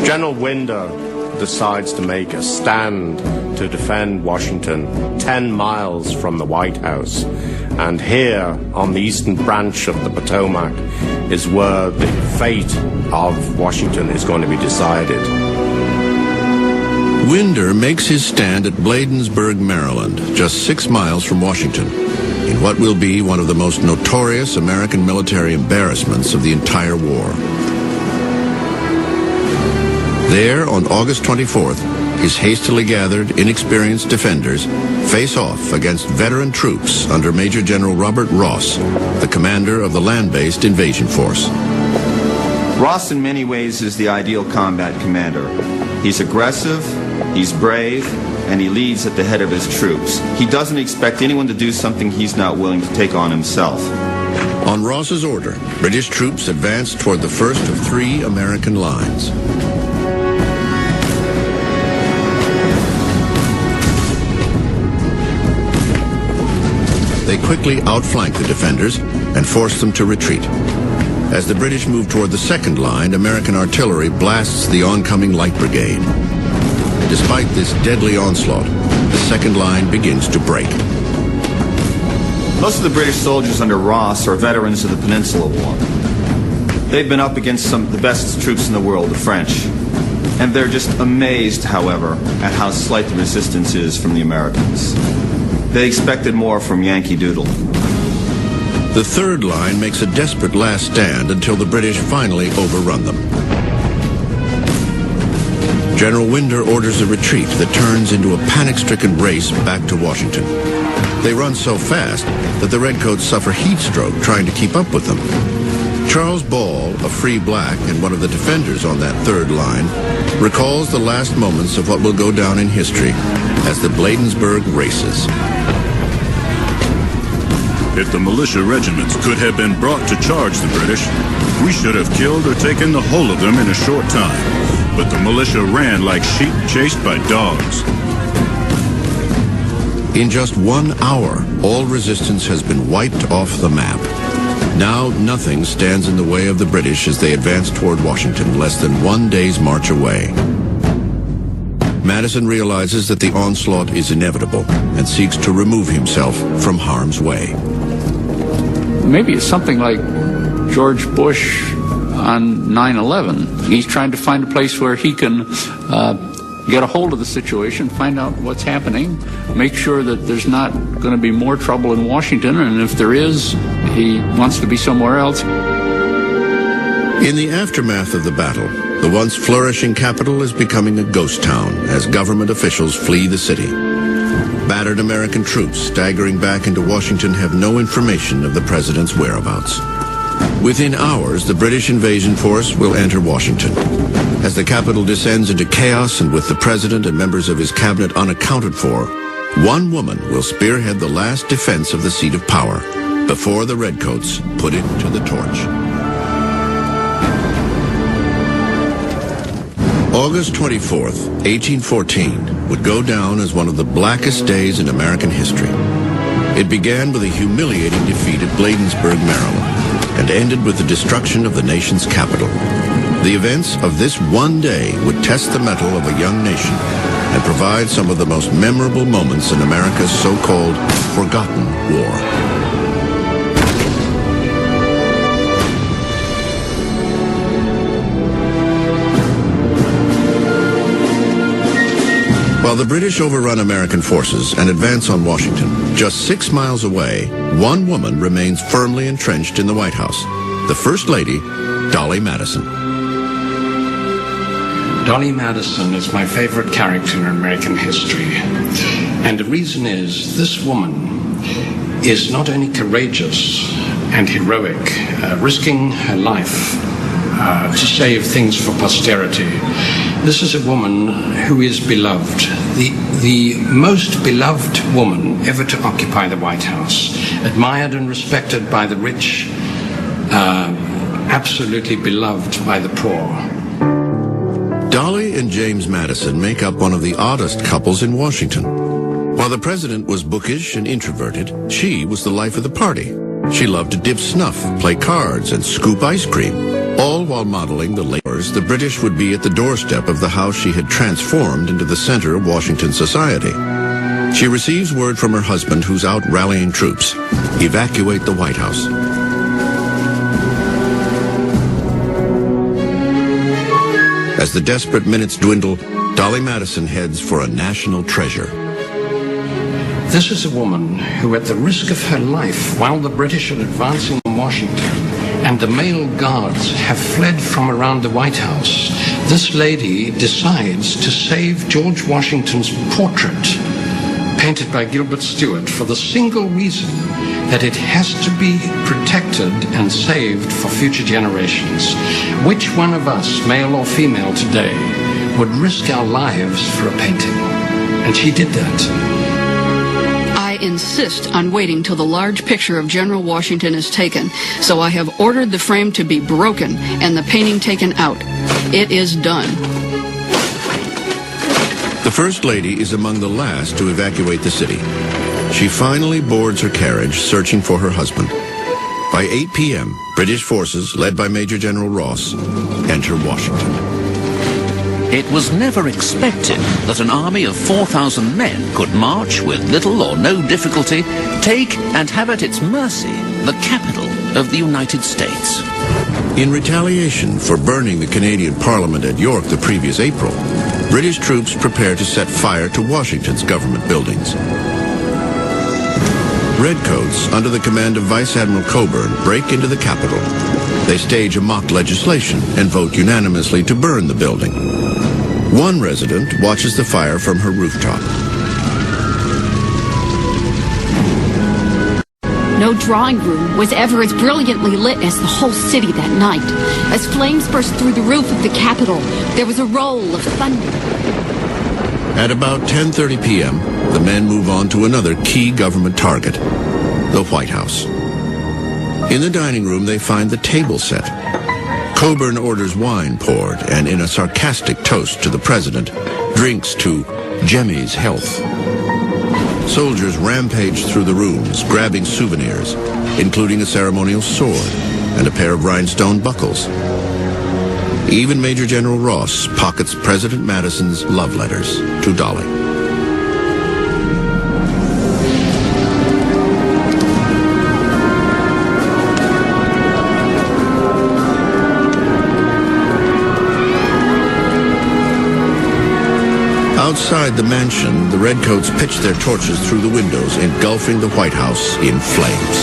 General Winder decides to make a stand to defend Washington 10 miles from the White House. And here, on the eastern branch of the Potomac, is where the fate of Washington is going to be decided. Winder makes his stand at Bladensburg, Maryland, just 6 miles from Washington, in what will be one of the most notorious American military embarrassments of the entire war. There, on August 24th, his hastily gathered, inexperienced defenders face off against veteran troops under Major General Robert Ross, the commander of the land-based invasion force. Ross, in many ways, is the ideal combat commander. He's aggressive, he's brave, and he leads at the head of his troops. He doesn't expect anyone to do something he's not willing to take on himself. On Ross's order, British troops advanced toward the first of 3 American lines. They quickly outflanked the defenders and forced them to retreat. As the British moved toward the second line, American artillery blasts the oncoming light brigade. Despite this deadly onslaught, the second line begins to break. Most of the British soldiers under Ross are veterans of the Peninsula War. They've been up against some of the best troops in the world, the French. And they're just amazed, however, at how slight the resistance is from the Americans. They expected more from Yankee Doodle. The third line makes a desperate last stand until the British finally overrun them. General Winder orders a retreat that turns into a panic-stricken race back to Washington. They run so fast that the Redcoats suffer heat stroke trying to keep up with them. Charles Ball, a free black and one of the defenders on that third line, recalls the last moments of what will go down in history as the Bladensburg races. If the militia regiments could have been brought to charge the British, we should have killed or taken the whole of them in a short time. But the militia ran like sheep chased by dogs. In just 1 hour, all resistance has been wiped off the map. Now nothing stands in the way of the British as they advance toward Washington, less than 1 day's march away. Madison realizes that the onslaught is inevitable and seeks to remove himself from harm's way. Maybe it's something like George Bush on 9/11. He's trying to find a place where he can get a hold of the situation, find out what's happening, make sure that there's not going to be more trouble in Washington, and if there is, he wants to be somewhere else. In the aftermath of the battle, the once flourishing capital is becoming a ghost town as government officials flee the city. Battered American troops staggering back into Washington have no information of the president's whereabouts. Within hours, the British invasion force will enter Washington. As the capital descends into chaos and with the president and members of his cabinet unaccounted for, one woman will spearhead the last defense of the seat of power before the Redcoats put it to the torch. August 24th, 1814, would go down as one of the blackest days in American history. It began with a humiliating defeat at Bladensburg, Maryland, and ended with the destruction of the nation's capital. The events of this one day would test the mettle of a young nation and provide some of the most memorable moments in America's so-called forgotten war. While the British overrun American forces and advance on Washington, just 6 miles away, one woman remains firmly entrenched in the White House, the First Lady, Dolly Madison. Dolly Madison is my favorite character in American history. And the reason is this woman is not only courageous and heroic, risking her life to save things for posterity. This is a woman who is beloved, the most beloved woman ever to occupy the White House, admired and respected by the rich, absolutely beloved by the poor. Dolly and James Madison make up one of the oddest couples in Washington. While the president was bookish and introverted, she was the life of the party. She loved to dip snuff, play cards, and scoop ice cream. All while modeling the labors, the British would be at the doorstep of the house she had transformed into the center of Washington society. She receives word from her husband, who's out rallying troops. Evacuate the White House. As the desperate minutes dwindle, Dolly Madison heads for a national treasure. This is a woman who, at the risk of her life, while the British are advancing on Washington and the male guards have fled from around the White House, this lady decides to save George Washington's portrait, painted by Gilbert Stuart, for the single reason that it has to be protected and saved for future generations. Which one of us, male or female today, would risk our lives for a painting? And she did that. I insist on waiting till the large picture of General Washington is taken, so I have ordered the frame to be broken and the painting taken out. It is done. The First Lady is among the last to evacuate the city. She finally boards her carriage, searching for her husband. By 8 p.m., British forces, led by Major General Ross, enter Washington. It was never expected that an army of 4,000 men could march with little or no difficulty, take and have at its mercy the capital of the United States. In retaliation for burning the Canadian Parliament at York the previous April, British troops prepare to set fire to Washington's government buildings. Redcoats, under the command of Vice Admiral Coburn, break into the Capitol. They stage a mock legislation and vote unanimously to burn the building. One resident watches the fire from her rooftop. No drawing room was ever as brilliantly lit as the whole city that night. As flames burst through the roof of the Capitol, there was a roll of thunder. At about 10:30 p.m., the men move on to another key government target, the White House. In the dining room, they find the table set. Coburn orders wine poured, and in a sarcastic toast to the president, drinks to Jemmy's health. Soldiers rampage through the rooms, grabbing souvenirs, including a ceremonial sword and a pair of rhinestone buckles. Even Major General Ross pockets President Madison's love letters to Dolly. Outside the mansion, the Redcoats pitch their torches through the windows, engulfing the White House in flames.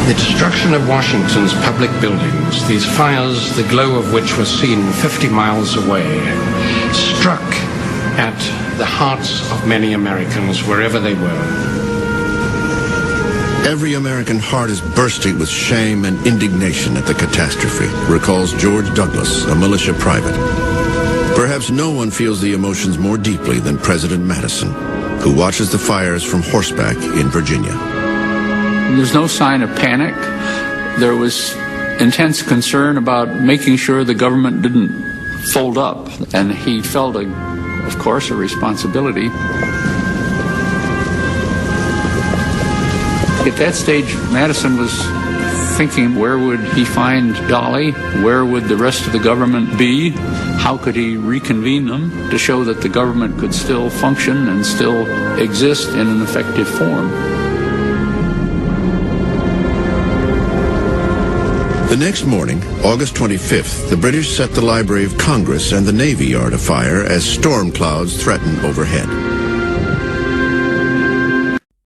The destruction of Washington's public buildings, these fires, the glow of which was seen 50 miles away, struck at the hearts of many Americans wherever they were. Every American heart is bursting with shame and indignation at the catastrophe, recalls George Douglas, a militia private. Perhaps no one feels the emotions more deeply than President Madison, who watches the fires from horseback in Virginia. There's no sign of panic. There was intense concern about making sure the government didn't fold up, and he felt, of course, a responsibility. At that stage, Madison was thinking, where would he find Dolly? Where would the rest of the government be? How could he reconvene them to show that the government could still function and still exist in an effective form? The next morning, August 25th, the British set the Library of Congress and the Navy Yard afire as storm clouds threaten overhead.